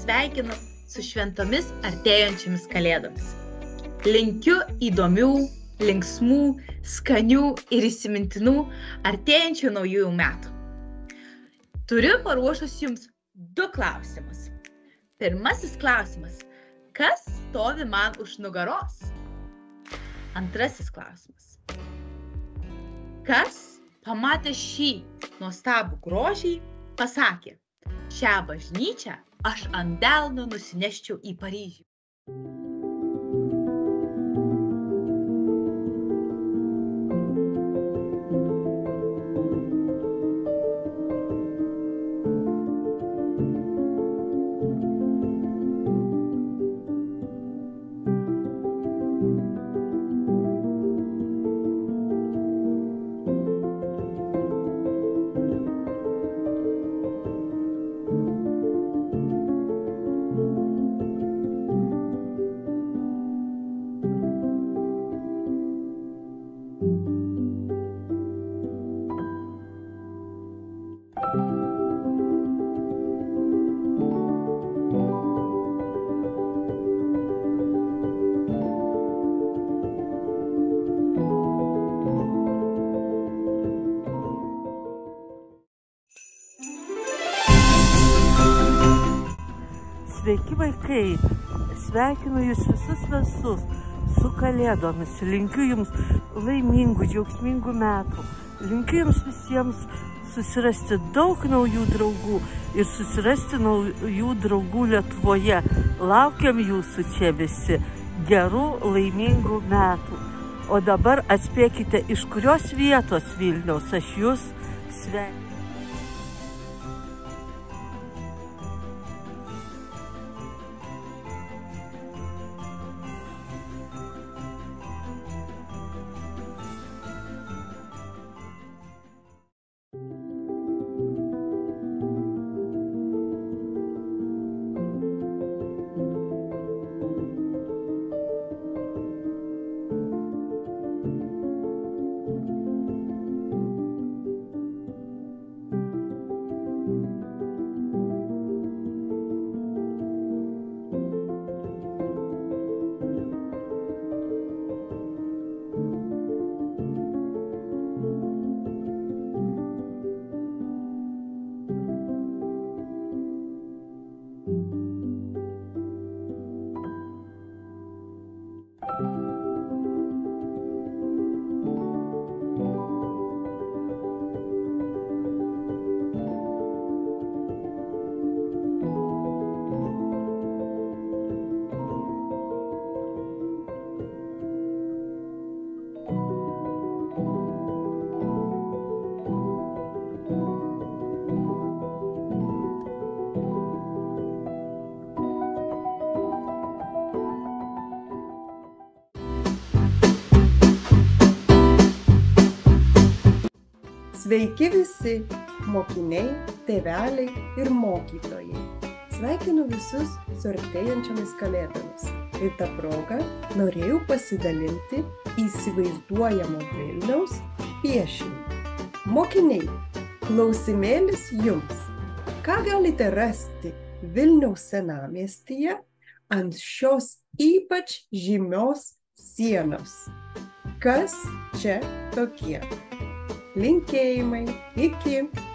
sveikinu su šventomis artėjančiomis kalėdomis. Linkiu įdomių, linksmų, skanių ir įsimintinų artėjančių naujųjų metų. Turiu paruošus jums 2 klausimus. Pirmasis klausimas. Kas stovi man už nugaros? Antrasis klausimas. Kas pamatė šį nuostabų grožį, pasakė, šią bažnyčią aš ant delno nusineščiau į Paryžių. Sveiki vaikai, sveikinu jūs visus su kalėdomis, linkiu jums laimingų, džiaugsmingų metų, linkiu jums visiems susirasti daug naujų draugų ir susirasti naujų draugų Lietuvoje. Laukiam jūsų čia visi, gerų, laimingų metų. O dabar atspėkite, iš kurios vietos Vilniaus aš jūs sveikinu. Sveiki visi mokiniai, tėveliai ir mokytojai. Sveikinu visus su artėjančiomis kalėdomis. Ir tą progą norėjau pasidalinti įsivaizduojamo Vilniaus piešiniu. Mokiniai, klausimėlis jums. Ką galite rasti Vilniaus senamiestyje ant šios ypač žymios sienos? Kas čia tokie? Linkėjimai, iki!